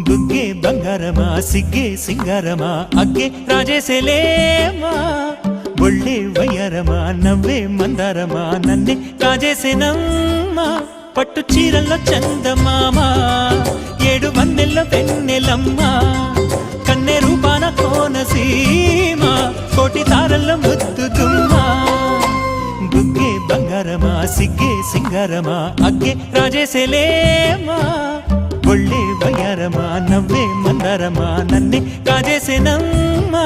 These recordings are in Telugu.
బుగ్గే బంగారమా సిగ్గే సింగారమా అగ్గే రాజేసేలేమా ఒళ్ళే వయ్యారమా నవ్వే మందారమా నన్నే కాజేసేనమ్మా పట్టు చీరల్లో చందమామా ఏడు వన్నెల్లో వెన్నెలమ్మా కన్నె రూపాన కోనసీమా కోటి తారల్లో ముద్దుతుమ్మా బుగ్గే బంగారమా సిగ్గే సింగారమా అగ్గే రాజేసేలేమా ఒళ్ళే వయ్యారమా నవ్వే మందారమా నన్నే కాజేసేనమ్మా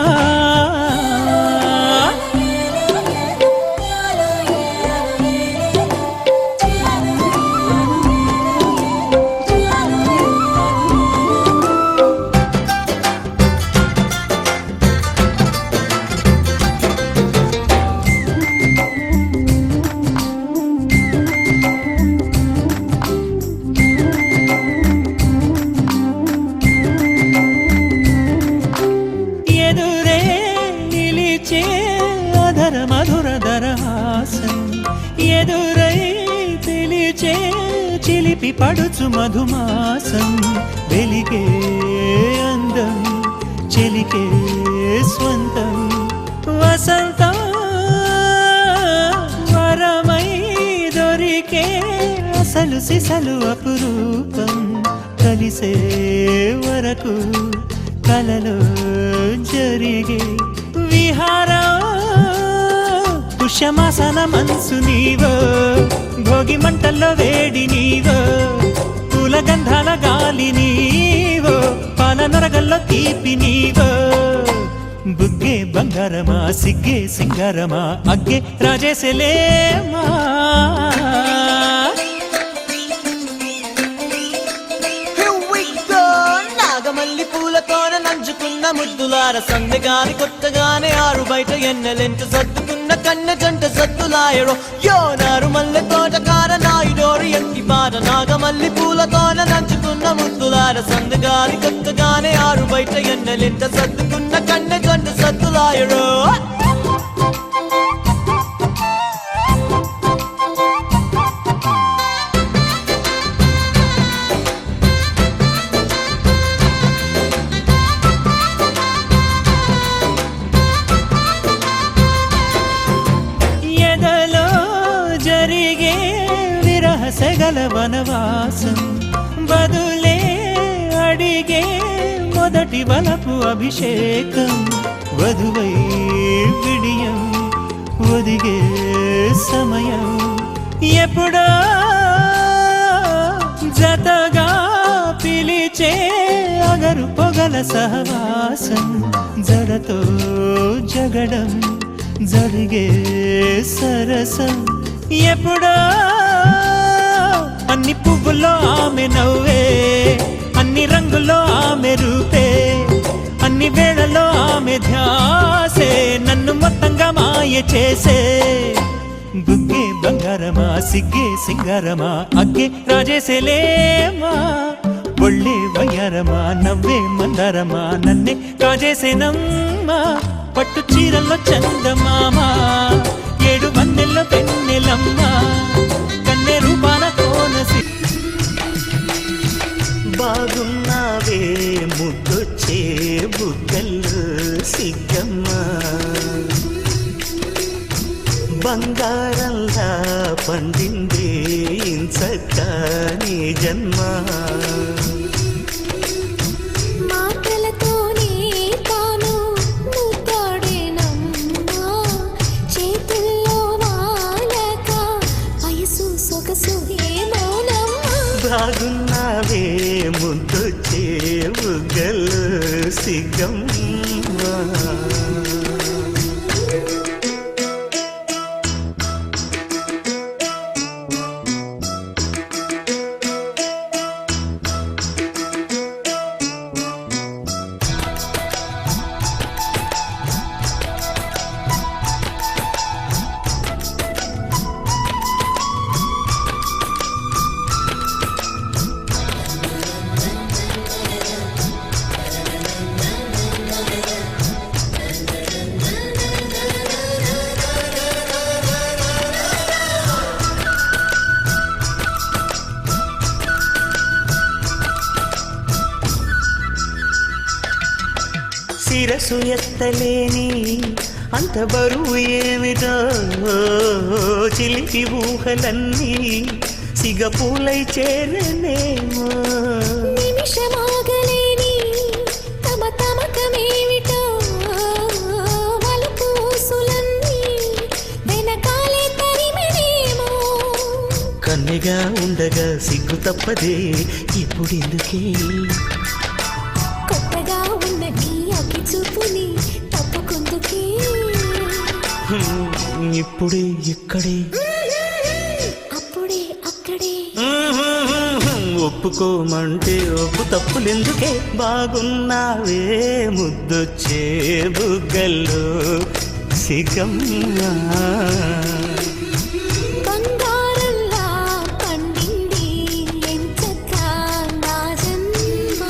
ఎదురై పిలిచే చిలిపి పడుచు మధుమాసం వెలిగే అందం చెలికే స్వంతం వసంతం వరమై దొరికే అసలు సిసలు అపురూపం కలిసే వరకు కలలో జరిగే విహారం పుష్యమాసన మనసు నీవో భోగి మంటల్లో వేడి నీవో పూల గంధాల గాలి నీవో పాల నరగల్లో తీపి నీవో బుగ్గే బంగారమా సిగ్గే సింగారమా అగ్గే రాజేసేలేమా నాగమల్లి పూలతోన నంచుకున్న ముద్దులార సందగాని కొత్తగానే ఆరు బయట ఎన్నెలెంట సర్దుకున్న కన్న జంట సద్దులాయరో యోనారు మల్లె తోటకార నాయుడోరు ఎత్తి పాట నాగమల్లి పూలతోన నంచుకున్న ముద్దులార సందగాని కొత్తగానే ఆరు బయట ఎన్నెలెంట సర్దుకున్న కన్న జంట సద్దులాయరో సెగల వనవాసం బదులే అడిగే మొదటి వలపు అభిషేకం వధువై విడియం ఒదిగే సమయం ఎప్పుడో జతగా పిలిచే అగరు పొగల సహవాసం జడతో జగడం జరిగే సరసం ఎప్పుడో అన్ని పువ్వుల్లో ఆమె నవ్వే అన్ని రంగుల్లో ఆమె రూపే అన్ని వేళల్లో ఆమె ధ్యాసే నన్ను మొత్తంగా మాయ చేసే బుగ్గే బంగారమా సిగ్గే సింగారమా అగ్గే రాజేసేలేమా ఒళ్ళే వయ్యారమా నవ్వే మందారమా నన్నే కాజేసేనమ్మా పట్టు చీరల్లో చందమామా ఏడు వన్నెల్లో వెన్నెలమ్మా కన్నె రూపాన కోనసి బాగున్నావే ముద్దొచ్చే బుగ్గలు సిగ్గమ్మా బంగారంలా పండిందే ఇంచక్క నీ జన్మ బాగున్నావే ముద్దొచ్చే బుగ్గలు సిగ్గమ్మా శిరసు ఎత్తలేని అంత బరువు ఏమిటో చిలిపి ఊహలన్నీ సిగపూలై చేరనేమో నిమిషమాగలేని తమ తమకమేమిటో వలుపు ఊసులన్నీ వెనకాలే తరిమెనేమో కన్నెగా ఉండగా సిగ్గు తప్పదే ఇప్పుడెందుకే కొత్తగా ఉన్న నీ అగ్గి చూపుని తప్పుకుందుకే ఇప్పుడే ఇక్కడే అప్పుడే అక్కడే ఒప్పుకోమంటే ఒప్పు తప్పులెందుకే బాగున్నావే ముద్దొచ్చే బుగ్గల్లో సిగమ్మా బంగారంలా పండింది ఎంచక్కా నా జన్మ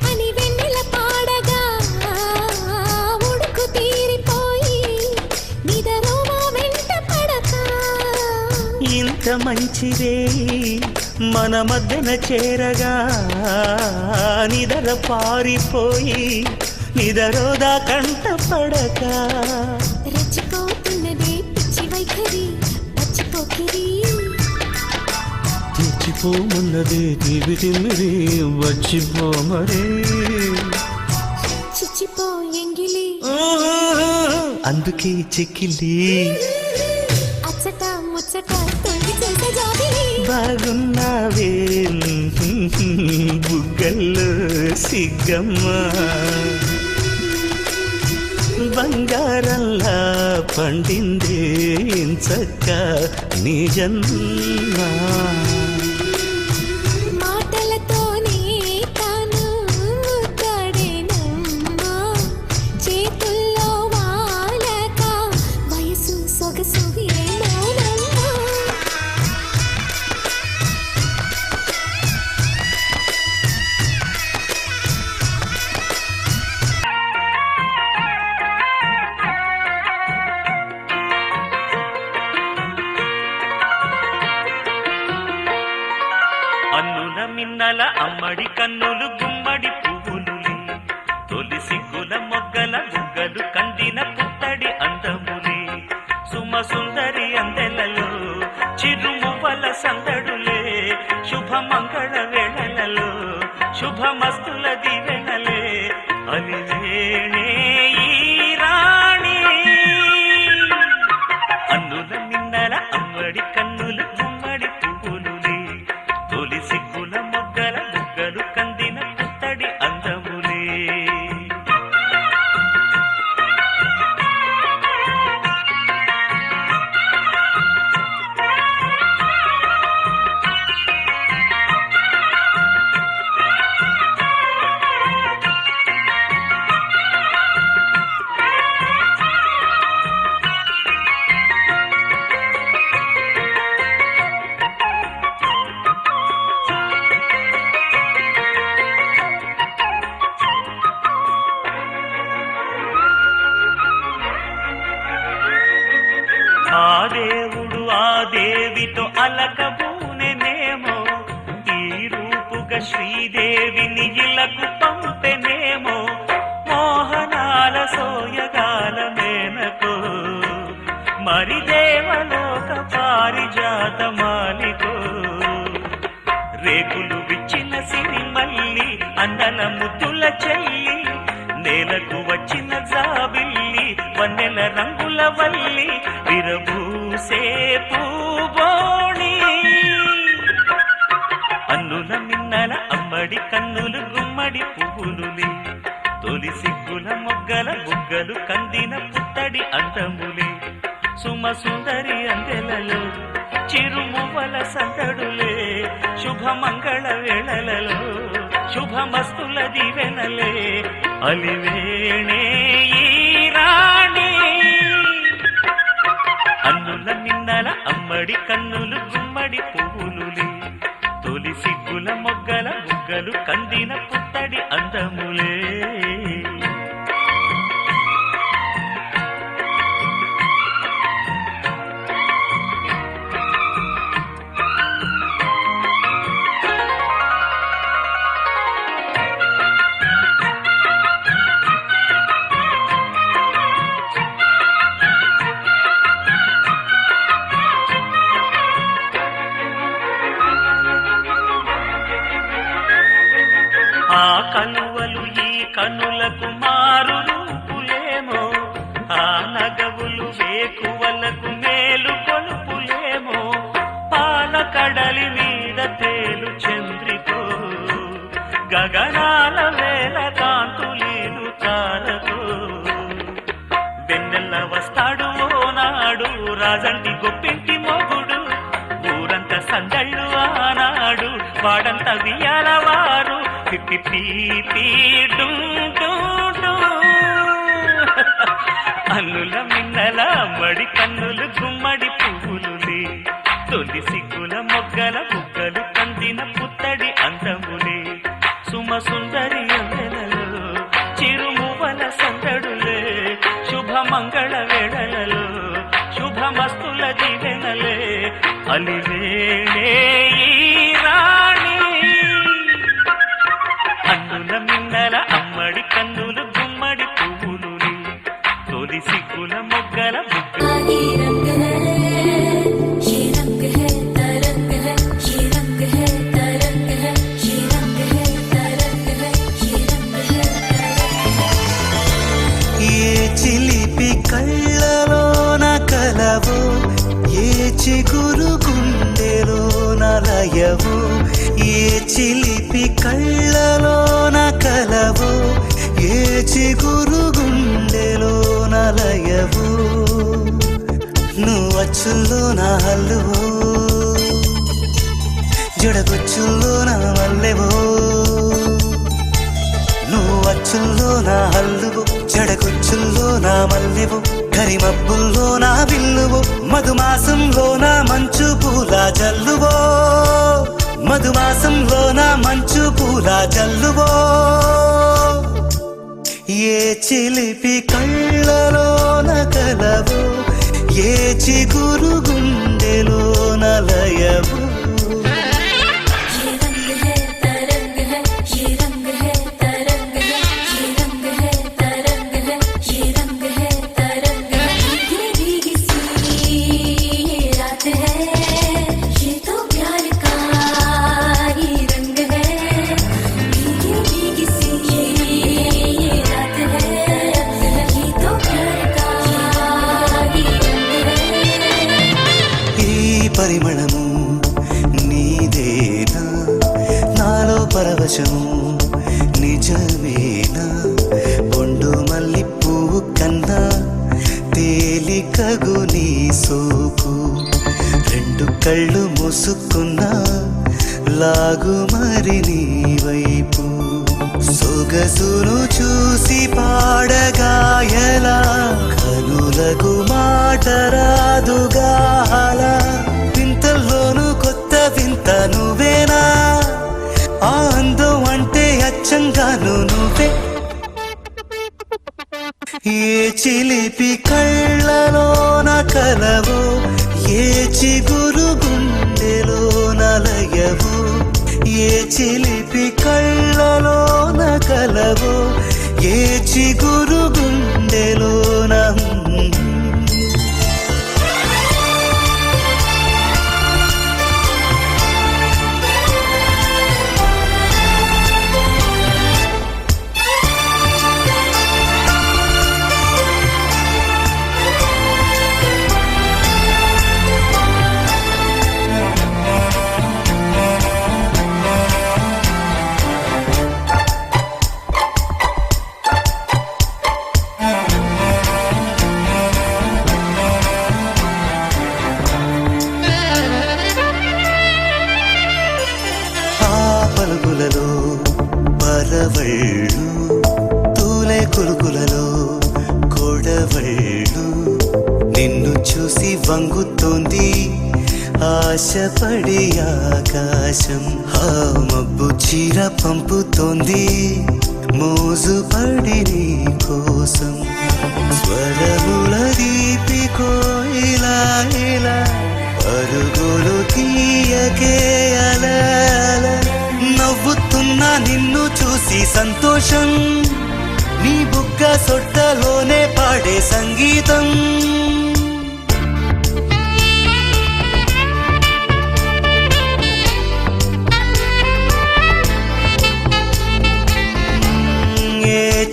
అని వెన్నెల పాడగా ఉడుకు తీరిపోయి నిదరోమా వెంట పడక ఇంత మంచిదే మన మధ్యన చేరగా నిదర పారిపోయి నిదరోదా కంట పడక రెచ్చిపోతున్నదే పిచ్చి వైఖరి పచ్చిపోకిరి తెచ్చిపోమన్నదే దివి తిమ్మిరి వచ్చిపో మరే చిచ్చిపో ఎంగిలి అందుకే చెక్కిలి అచ్చట ముచ్చట తొంగి చేసే జాబిలి బాగున్నావే బుగ్గల్లో సిగ్గమ్మా బంగారంలా పండిందే చక్క నీ జన్మ మాటలతోనే తాను ముద్దాడేనమ్మా చేతుల్లో వాలక వయసు సొగసు ఏమోనమ్మా అన్నుల మిన్నల అమ్మడి కన్నులు గుమ్మడి పువ్వులులే తొలి సిగ్గుల మొగ్గల బుగ్గలు కందిన పుత్తడి అందములే సుమ సుందరి అందెలలో చిరుమువ్వల సందడులే శుభమంగళ వేళలలో శుభమస్తుల దివెనలే అలివేణే ఈ రాణి అన్నుల మిన్నల అమ్మడి కన్నులు గుమ్మడి పువ్వులులే తొలి సిగ్గుల మొగ్గల బుగ్గలు కందిన పుత్తడి అందములే ఆ దేవుడు ఆ దేవితో అలకబూనెనేమో ఈ రూపుగా శ్రీదేవిని ఇలకు పంపెనేమో మోహనాల సోయగాల మేనకో మరి దేవలోక పారిజాత మాలికో రేకులు విచ్చిన సిరిమల్లి అందల ముద్దుల చెల్లి నేలకు వచ్చిన జాబిల్లి వన్నెల రంగుల వల్లి విరబూసే పూబోణి అన్నుల మిన్నల అమ్మడి కన్నులు గుమ్మడి పువ్వులులే తొలి సిగ్గుల మొగ్గల బుగ్గలు కందిన పుత్తడి అందములే సుమ సుందరి అందెలలో చిరుమువ్వల సందడులే శుభమంగళ వేళలలో శుభమస్తుల దీవెనలే అలివేణే ఈ రాణి అన్నుల మిన్నల అమ్మడి కన్నులు గుమ్మడి పువ్వులులే తొలి సిగ్గుల మొగ్గల బుగ్గలు కందిన పుత్తడి అందములే ఆ కలువలు ఈ కనులకు మారు రూపులేమో ఆ నగవులు వేకువలకు మేలు కొలుపులేమో పాల కడలి మీద తేలు చంద్రితో గగనాల వేల కాంతులీలు తారతో వెన్నెల్ల వస్తాడు ఓనాడు రాజంటి గొప్పింటి మొగుడు ఊరంత సందళ్ళు ఆనాడు వాడంత వియాలవారు పీ పీ పీ డుం డుం డుం. అన్నుల మిన్నల మడి కన్నులు గుమ్మడి పువ్వులులే తొలి సిగ్గుల మొగ్గల బుగ్గలు కందిన పుత్తడి అందములే సుమ సుందరి అందెలలో చిరుమువల సందడులే శుభమంగళ వేళలలో శుభమస్తుల దీవెనలే అలివేణే ఈ రాణి అన్నుల మిన్నల అమ్మడి కన్నులు గుమ్మడి పువ్వులులే తొలి సిగ్గుల మొగ్గల బుగ్గలు ये रंग है ये रंग है तरंग है ये रंग है तरंग है ये रंग है तरंग है ये रंग है ఏ చిలిపి కళ్ళలోన కలవు ఏ చిగురు గుండెలోన లయవు ఏ చిలిపి కళ్ళలోన కలవు ఏ చిగురు గుండెలోన లయవు నువ్వు అచ్చుల్లో నా హల్లువో జడగొచ్చుల్లో నా మల్లెవో నువ్వు అచ్చుల్లో నా హల్లువో జడగొచ్చుల్లో నా మల్లెవో కరిమబ్బుల్లో నా బిల్లువో మధుమాసంలో నా మంచు పూల జల్లువో మధుమాసంలో నా మంచు పూల జల్లువో ఏ చిలిపి కళ్ళలోన కలవు ఏ చిగురు గుండెలోన లయవు ये रंग है तरंग है ये रंग है तरंग है ये रंग है तरंग है ये रंग है तरंग है भीगी भीगी सी ये रात है ये तो प्यार का ही रंग है भीगी भीगी सी ये रात है ये तो प्यार का ही रंग है ఈ పరిమళము నీదేనా నాలో పరవశము నిజమేనా బొండు మల్లి పువ్వు కన్నా తేలికగు నీ సోకు రెండు కళ్ళు మూసుకున్నా లాగు మరి నీ వైపు సొగసును చూసి పాడగాయలా కనులకు మాట రాదుగాల వింతల్లోనూ కొత్త వింత నువ్వేనా ఆ అందం అంటే అచ్చంగాను నువ్వే ఏ చిలిపి కళ్ళలోన కలవు ఏ చిగురు గుండెలోన లయవు ఏ చిలిపి కళ్ళలోన కలవు ఏ చిగురు గుండెలోన కళ్ళేళ్ళు తూలే కులుకులలో కోడవళ్ళు నిన్ను చూసి వంగుతోంది ఆశపడి ఆకాశం ఆ మబ్బు చీర పంపుతోంది మోజుపడి నీ కోసం స్వరముల దీపికోయిలా ఇలా అరుగులు తీయకే అలా నవ్వుతున్నా నిన్ను చూసి సంతోషం నీ బుగ్గ సొట్టలోనే పాడే సంగీతం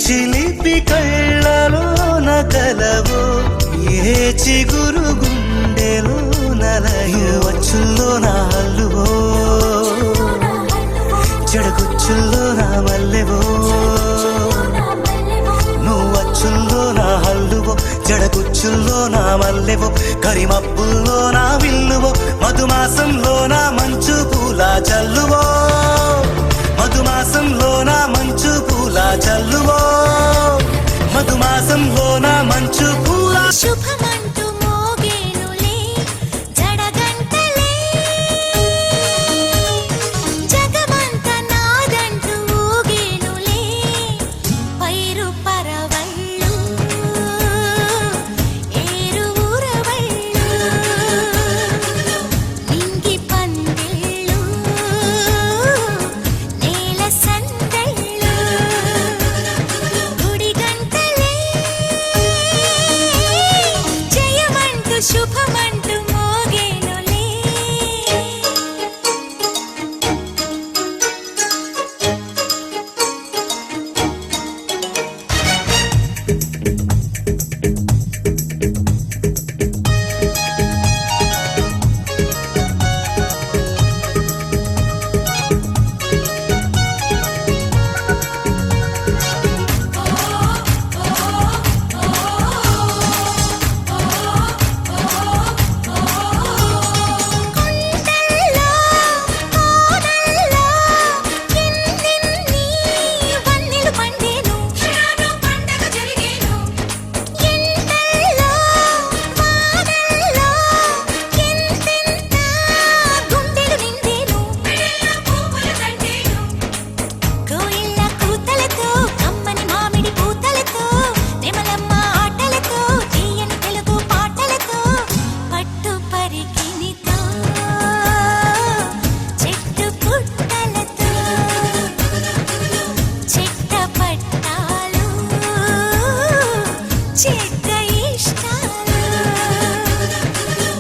చిలిపి కళ్ళలో నకలవో ఏ చిగురు గుండెలో నలయో వచ్చుల్లో నా హల్లువో చెడగుచ్చుల్లో నా మల్లెవో నువ్వు వచ్చుల్లో నా హల్లువో జడగుచ్చుల్లో నా మల్లెవో కరిమప్పుల్లో నా విల్లువో మధుమాసంలో నా మంచు పూల చల్లువో మధుమాసంలో నా మంచు పూల చల్లువో మధుమాసంలో నా మంచు పూల శుభమంటూ మోగేనులే జడగంటలే జగమంత నాదంటూ ఊగేనులే పైరు పరవళ్ళు ఏరు ఊరవళ్ళు నింగి పందిళ్ళు నేల సందళ్ళు గుడి గంటలే జయమంటూ శుభమంటూ మోగేనులే కొండల్లో కోనల్లో ఎన్నెన్ని వన్నెలు పండేను పండగ జరిగేను ఎండల్లో వానల్లో ఎంతెంత గుండెలు నిండేను పువ్వులు తండేను కోయిల కూతలతో కమ్మని మామిడి పూతలతో నెమలమ్మ ఆటలతో తీయని తెలుగు పాటలతో పట్టు పరికినితో చెట్టు పుట్టలతో చెట్ట పట్టాలు చెట్ట ఇష్టాలు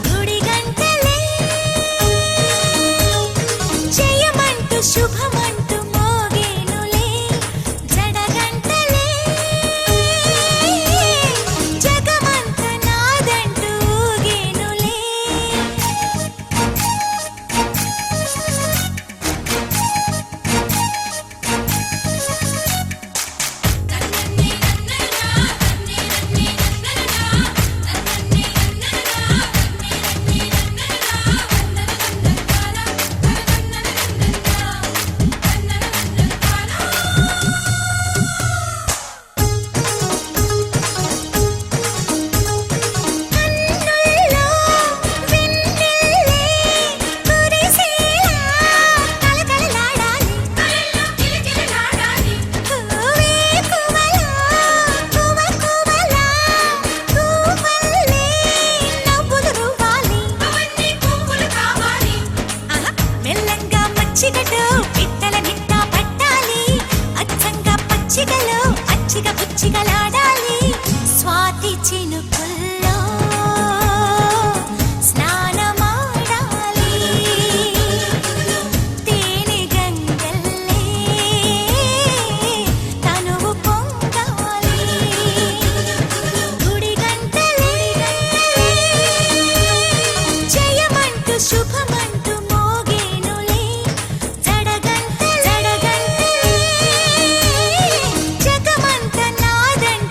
గుడి గంటలే జయమంటూ శుభమంటూ మోగేనులే జడగంటలే జగమంత నాదంటూ ఊగేనులే కన్నుల్లో వెన్నెల్లే కురిసేలా కలకలలాడాలి కూవే కువలా కువకువలా కూవల్లే నవ్వులు రువ్వాలి మెల్లంగా మచ్చిగతో పిట్టల నిట్ట పట్టాలి అచ్చంగా పచ్చిగలో అచ్చిగ పుచ్చిగలాడాలి స్వాతి చినుకుల్లో స్నానమాడాలి తేనె గంగల్లే తనువు పొంగాలి గుడి గంటలే జయమంటూ శుభమంటూ మోగేనులే జడగంటలే జగమంత నాదంటూ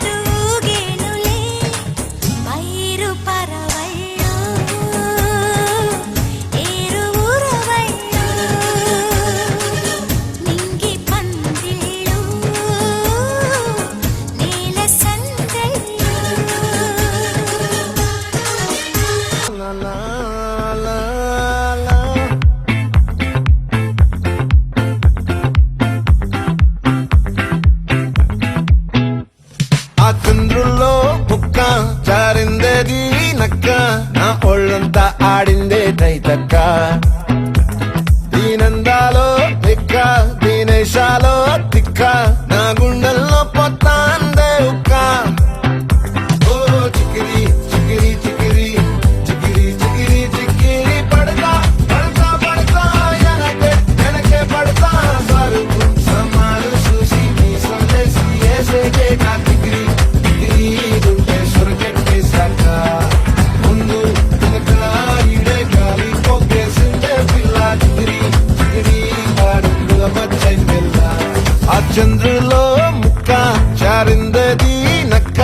ఆడిందే తైతక్క దీనందాలో తిక్క దీనేశాలో తిక్క నా గుండెల్లో పొత్తాందే ఉక్క ఓ చికిరి చికిరి చికిరి చికిరి చికిరి చికిరి పడతా పడతా పడతా వెనకే పడతా సరుకు సమాలు చూసి నీ సందేశి ఏసేకే కా చికిరి చికిరి గుండె సురకెట్టేశాక ముందు వెనక ఈడే గాలి పొగ్గేసిందే పిల్ల చికిరి చికిరి ఆడుగుల మచ్చైందెల్ల ఆ చంద్రులో ముక్క చారిందది నక్క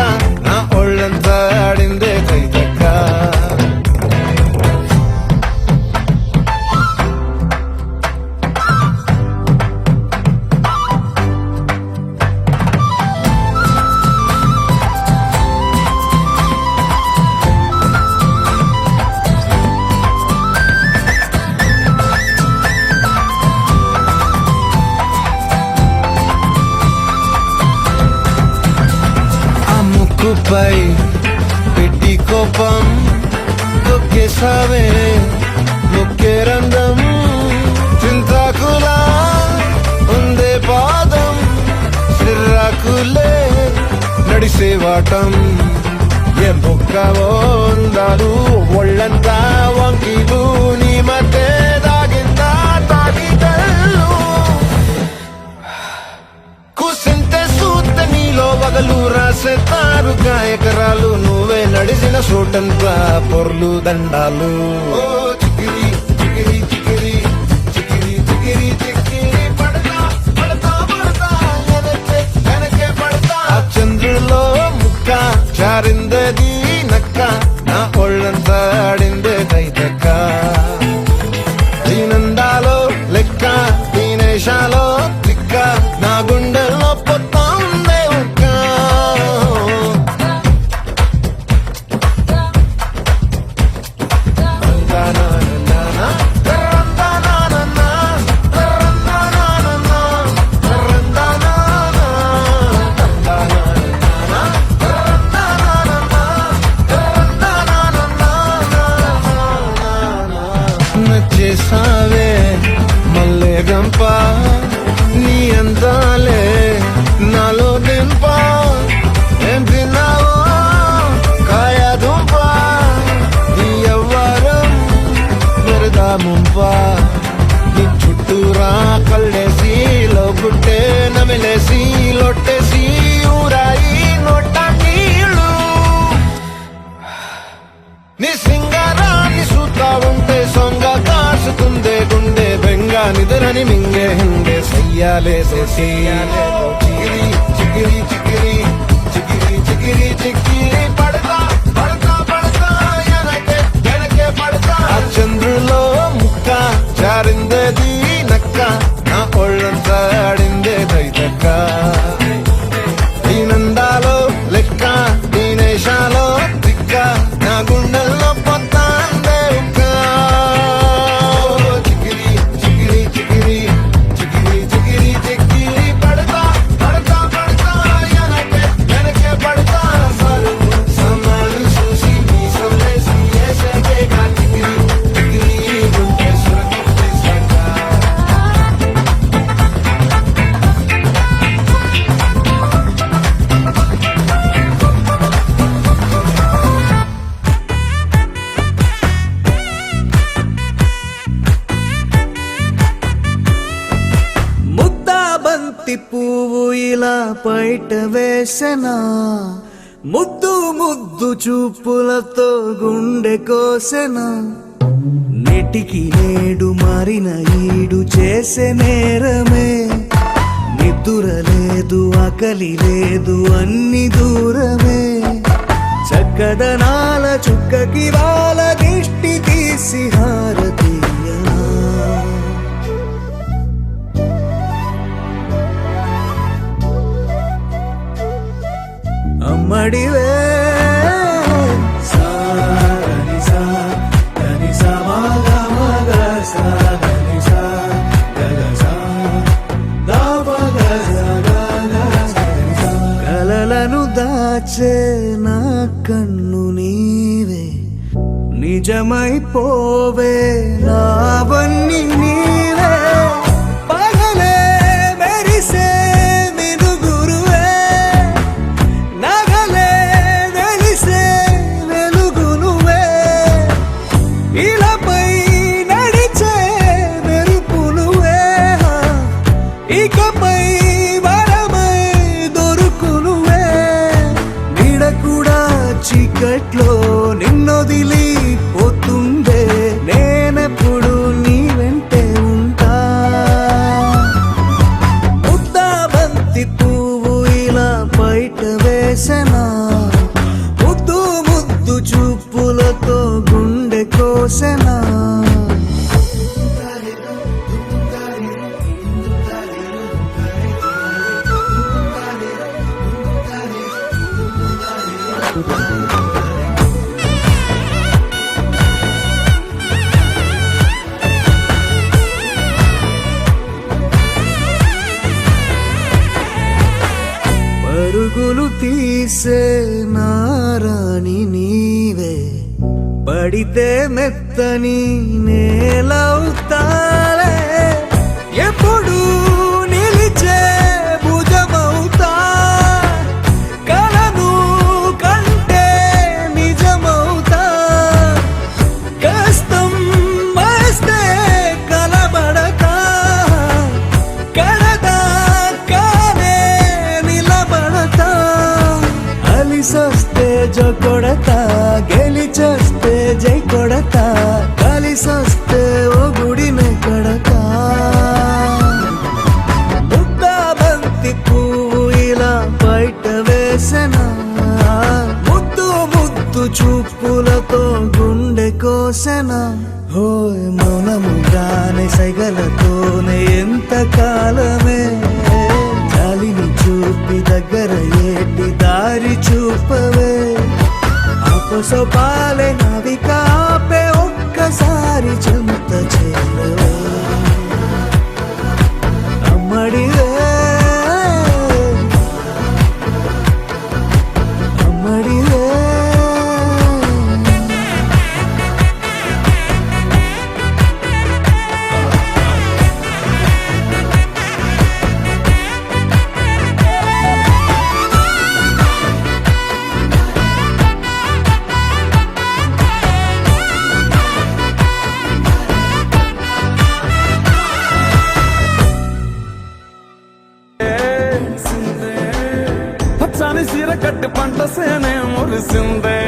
నా ఒళ్ళంతా ఆడిందే తైతక్క ఆ ముక్కుపై పెట్టి కోపం తొక్కేసావే ముక్కే రంగం చింతాకులా ఉందే పాదం సిర్రాకులే నడిసేవాటం ఏ బొక్కవో ఉందాలు ఒళ్ళంతా వంకీలు నీ మధ్య దాగిందా తాగిదల్లు కూసింతే సూత నీలో వగలు రాసేతారుగా ఎకరాలు నువ్వే నడిసిన చోటంతా పొర్లు దండాలు ఓ చికిరి చికిరి చికిరి చికిరి చికిరి చికిరి పడతా పడతా పడతా వెనకే పడతా ఆ చంద్రులో ముక్క చారిందది నక్క నా ఒళ్ళంతా ఆడిందే తైతక్క దీనందాలో లెక్క దీనేశాలో తిక్క నా గుండెల్లో పొత్తా ఉందే ఉక్క నచ్చేసావే మల్లె గంప నీ అందాలే నాలో దింప ఏం తిన్నావో కాయ దుంప నీ ఎవ్వరం మెరదా ముంప నీ చుట్టూరా కళ్ళేసి లోగుట్టే నమిలేసి లొట్టేసి ఊరాయి నోట నీళ్ళు నీ సింగారాన్ని చూస్తా ఉంటే సొంగ కాసుకుందే గుండె బెంగ నిద్రని మింగే hinde సయ్యాలేసేసి చికిరి చికిరి చికిరి చికిరి చికిరి చికిరి పడతా పడతా పడతా వెనకే పడతా ఆ చంద్రులో ముక్క చారిందది నక్క నా ఒళ్ళంతా ఆడిందే తైతక్క దీనందాలో లెక్క దీనేశాలో తిక్క నా గుండెల్లో పొత్తాందే ఉక్క చికిరి చికిరి చికిరి చికిరి చికిరి చికిరి పడతా పడతా పడతా వెనకే పడతా సరుకు సమాలు చూసి నీ సందేశి ఏసేకే కా చికిరి చికిరి గుండె సురకెట్టేశాక ముద్దా బంతి పువ్వు ఇలా బయట వేసెనా ముద్దు ముద్దు చూపులతో గుండె కోసెనా నెటికి నేడు మారిన ఈడు చేసే నేరమే నిద్ర లేదు ఆకలి లేదు అన్ని దూరమే చక్కదనాల చుక్కకి వాళ్ళ దిష్టి తీసి హారతీయనా అమ్మడివే సాని సా దని సా మగ మగ సా దని సా గగ సా దా మగ సా గగ సా కలలను దాచే నా కన్ను నీవే నిజమైపోవే నావన్నీ నీవే పగలే మెరిసే మినుగురువే నగలే వెలిసే వెలుగునువే ఇలాపై నడిచే మెరుపునువే ఇకపై వరమై దొరుకునువే నీడ కూడా చీకట్లో నిన్నొదిలి పోతుందే నేనెప్పుడు నీ వెంటే ఉంటా ముద్దా బంతి పువ్వు ఇలా బయట వేసెనా ముద్దు ముద్దు చూపులతో గుండె కోసెనా పరుగులు తీసే నారాణి నీవే పడితే మెత్తని నేలవుతాలే ఎప్పుడు నిలిచే భుజమవుతా కలను కంటే నిజమవుతా కష్టం వస్తే కలబడక కడదాకానే నిలబడతా అలిసొస్తే జో కొడతా గెలిచొస్తే జై కొడతా కలిసొస్తే ఓ గుడినే కొడతా ముద్దా బంతి పువ్వు ఇలా బయట వేసెనా ముద్దు ముద్దు చూపులతో గుండె కోసెనా హోయ్ మౌనముగానే సైగలతోనే ఎంత కాలమే జాలిని చూపి దగ్గర ఏటి దారి చూపవే ఆపసోపాలే నావిక ఆపే ఒక్కసారి చెంత చేరవే అమ్మడివే అమ్మడివే పచ్చాని సీర కట్టి పంట సేనే మురిసిందే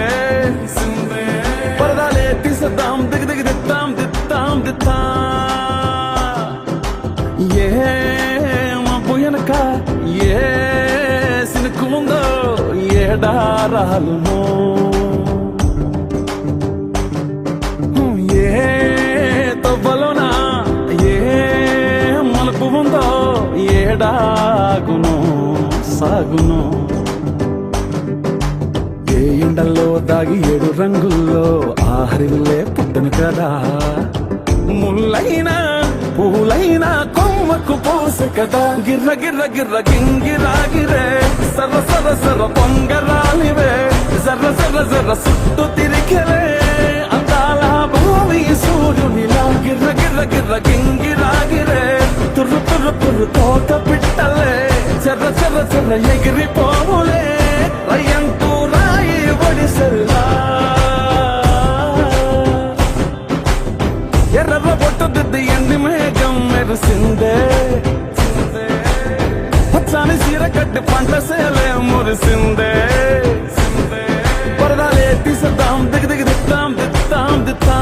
పరదాలే తీసేద్దాం దిగి దిగి దిత్తాం దిత్తాం దిత్తా ఏ మబ్బు వెనక ఏ సినుకు ఉందో ఏడారాలునో ఏ తవ్వలోనా ఏ మలుపు ఉందో ఏడాగునో సాగును ఏ ఎండల్లో దాగి 7 రంగుల్లో ఆహరిల్లే పుట్టను కదా ముల్లైనా పూలైనా కొమ్మకు పోసే కదా గిర్ర గిర్ర గిర్ర గింగిరాగిరే సర్ర సర్ర సర్ర పొంగరాలివే జర్ర జర్ర జర్ర సుట్టు తిరిగలే అందాల భూమి సూర్యునిలా గిర్ర గిర్ర గిర్ర గింగిరాగిరే తుర్రు తుర్రు తుర్రు తోట పిట్టలే చెర్ర చెర్ర చెర్ర ఎగిరిపోవులే రయ్యంటూ రాయి ఒడిసెల్లా ఎర్ర బొట్టు దిద్ది ఎండి మేఘం మెరిసిందే పచ్చాని సీర కట్టి పంట సేలే మురిసిందే పరదాలే తీసేద్దాం దిగి దిగి దిత్తాం దిత్తాం దిత్తా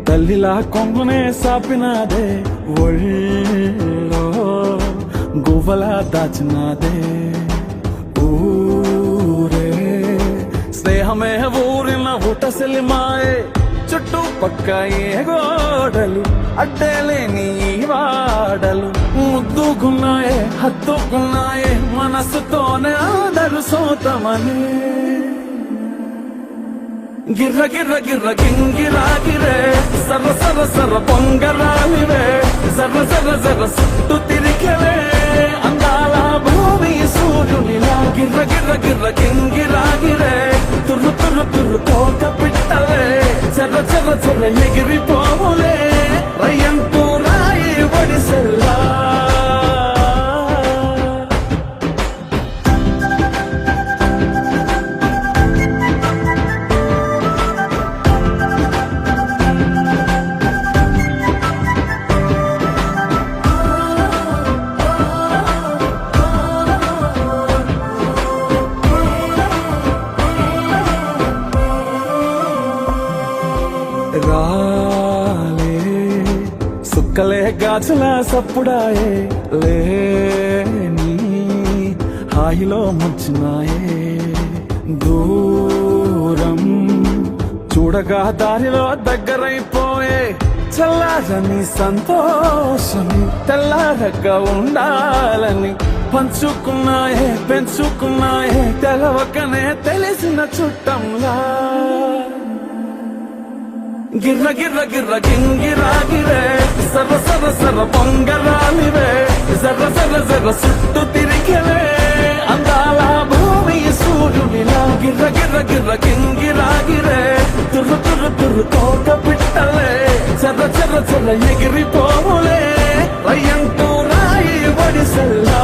తల్లిలా కొంగునే సాపినాదే ఒళ్ళో గువ్వలా దాచినాదే ఊరే స్నేహమే ఊరిన ఊట సెలిమాయే చుట్ట చుట్టూ పక్క ఏ గోడలు అడ్డలేని ఈ వాడలు ముద్దుకున్నాయే హత్తుకున్నాయే మనసుతోనే ఆదరు సోతమని గిర్ర గిర్ర గిర్ర గింగిరాగిరే సర సర సర పొంగరాలివే జర జర జర సుట్టు తిరిగలే అందాల భూమి సూర్యునిలా గిర్ర గిర్ర గిర్ర గింగిరాగిరే తుర్రు తుర్రు తుర్రు తోక పిట్టలే చెర్ర చెర్ర చెర్ర ఎగిరిపోవులే రయ్యంటూ రాయి ఒడిసెల్లా రాలే సుక్కలే గాజుల సప్పుడాయే లేని హాయిలో ముంచినాయే దూరం చూడగా దారిలో దగ్గరైపోయే చల్లారని సంతోషమి తెల్లారగా ఉండాలని పంచుకున్నాయే పెంచుకున్నాయే తెలవకనే తెలిసిన చుట్టంలా గిర్ర గిర్ర గిర్ర గింగిరాగిరే సర సర సర పొంగరాలివే జర జర జర సుట్టు తిరిగలే అందాల భూమి సూర్యునిలా గిర్ర గిర్ర గిర్ర గింగిరాగిరే తుర్రు తుర్రు తుర్రు తోక పిట్టలే చెర్ర చెర్ర చెర్ర ఎగిరిపోవులే రయ్యంటూ రాయి ఒడిసెల్లా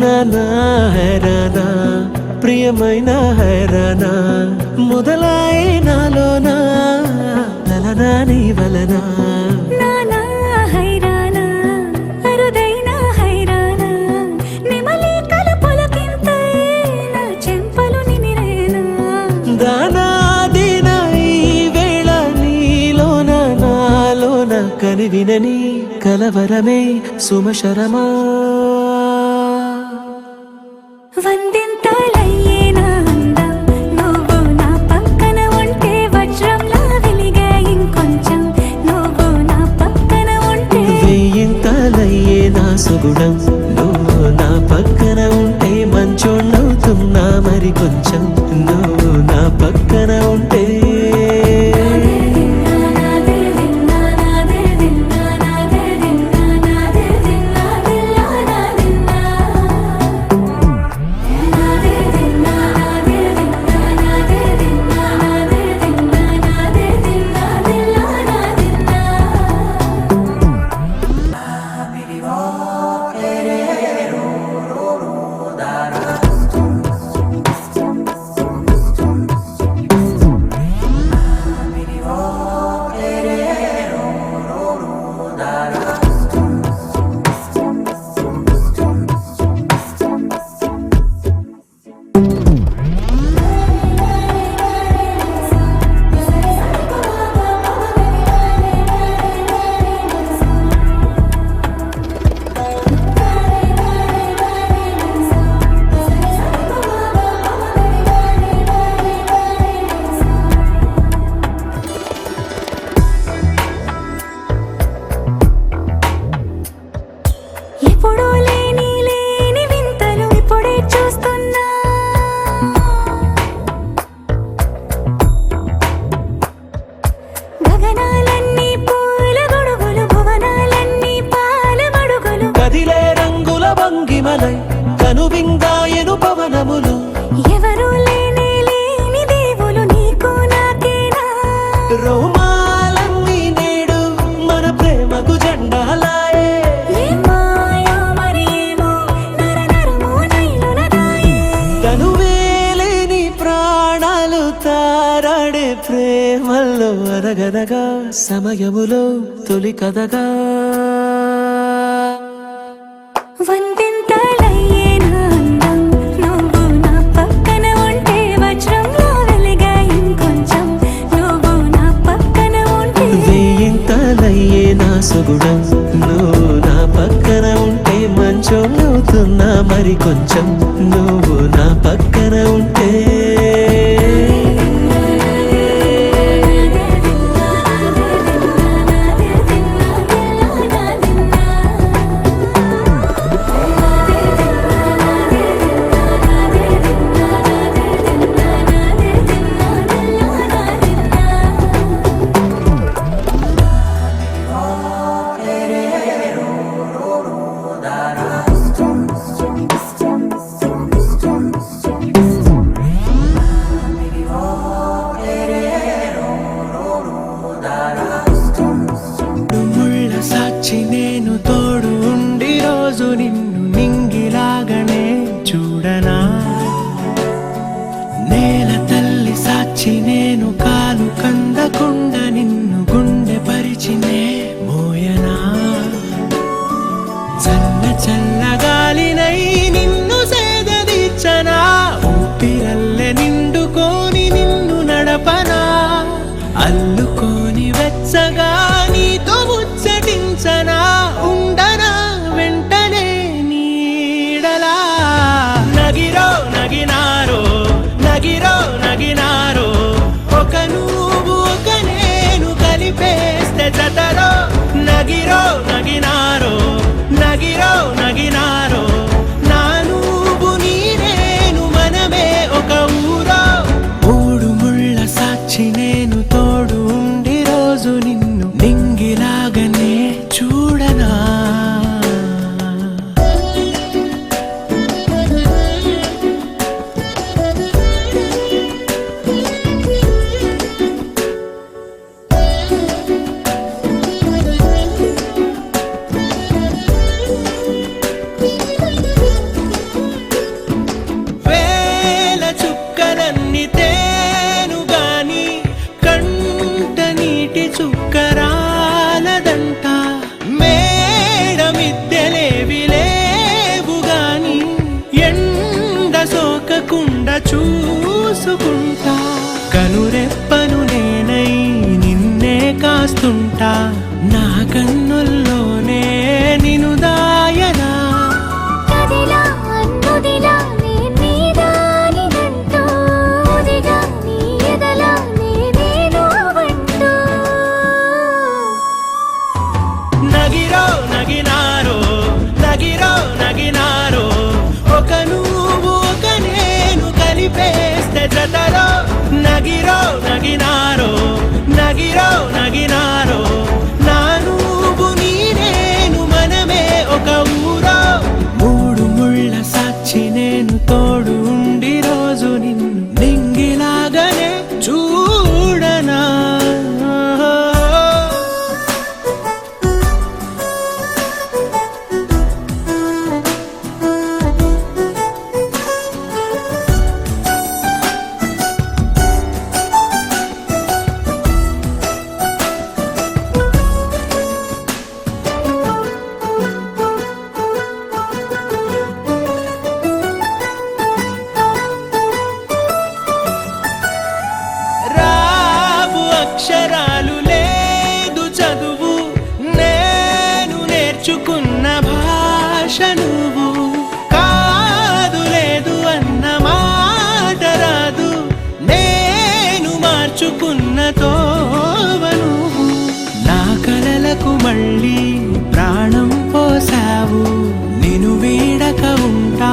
నానా హైరానా ప్రియమైన హైరానా మొదలాయి నాలోనా లలనా నీ వలనా నానా హైరానా అరుదైన హైరానా నెమలి కలపులకింతై నా చెంపలు నిమిరేనా దానా దీనా ఈ వేళ నీలోన నాలోన కనివినని కలవరమే సుమశరమా వందింతలయ్యేనా అందం నువ్వు నా పక్కన ఉంటే వజ్రంలా వెలిగే ఇంకొంచెం నువ్వు నా పక్కన ఉంటే వెయ్యింతలయ్యే నా సుగుణం నువ్వు నా పక్కన ఉంటే మంచోళ్ళవుతున్నా మరి కొంచెం నువ్వు నా పక్కన ఉంటే ఎప్పుడూ లేని లేని వింతలు ఇప్పుడే చూస్తున్నా గగనాలన్నీ పూల గొడుగులు భువనాలన్నీ పాల మడుగులు కదిలే రంగుల భంగిమలై కనువిందాయను పవనములు ఎవరూ లేని లేని దేవులు నీకు నాకేనా రోమాలన్నీ నేడు మన ప్రేమకు జెండాలాయే ఏ మాయో మరి కలగా సమయములో తొలి కథగా వందెంతలయ్యే నా అందం నువ్వు నా పక్కన ఉంటే వజ్రంలా వెలిగా ఇంకొంచెం నువ్వు నా పక్కన ఉంటే వేయింతలయ్యే నా సుగుణం నువ్వు నా పక్కన ఉంటే మంచోళ్ళవుతున్నా మరి కొంచెం నువ్వు నా పక్కన ఉంటే ముళ్ళ సాక్షి నేను తోడు ఉండి రోజు నిన్ను నింగిలాగనే చూడనా నేల తల్లి సాక్షి నేను కాలు కందకుండా నిన్ను గుండె పరిచినే మోయనా చల్ల చల్లగాలినై నిన్ను సేదదీర్చనా ఊపిరల్లె నిండుకోని నిన్ను నడపనా అల్లుకోని వెచ్చగా నీతో ముచ్చటించనా ఉండనా వెంటనే నీడలా నగిరో నగినారో నగిరో నగినారో ఒక నువ్వు ఒక నేను కలిపేస్తే జతలో నగిరో నగినారో నగిరో నగినారో నా నువ్వు నీ నేను మనమే ఒక ఊరో మూడు ముళ్ళ సాక్షి నేను తోడు ఉండి రోజు నిన్ను నింగిలాగనే చూడనా వేల చుక్కలన్నీ తేను గాని కంట నీటి చుక్కరాలదంట మేడ మిద్దెలేవి లేవు గాని ఎండ సోకకుండా చూసుకుంటా కనురెప్పను నేనై నిన్నే కాస్తుంటా నా కన్నుల్లోనే నిను దాయనా కదిలా అన్నుదిలా నీ నీదానినంటూ ఉదిగా నీ ఎదలా నేను వంటూ నగిరో నగినారో నగిరో నగినారో ఒక నువ్వు ఒక నేను కలిపేస్తే జతలో నగిరో నగినారో నగిరో నగినారో నా నువ్వు నీ నేను మనమే ఒక ఊరో మూడు ముళ్ళ సాక్షి నేను తోడు ఉండి రోజు నిన్ను నింగిలాగనే చూడనా రావు అక్షరాలు లేదు చదువు నేను నేర్చుకున్న భాష నువ్వు కాదు లేదు అన్న మాట రాదు నేను మార్చుకున్న తోవ నువ్వు నా కలలకు మళ్ళీ ప్రాణం పోసావు నిన్ను వీడక ఉంటా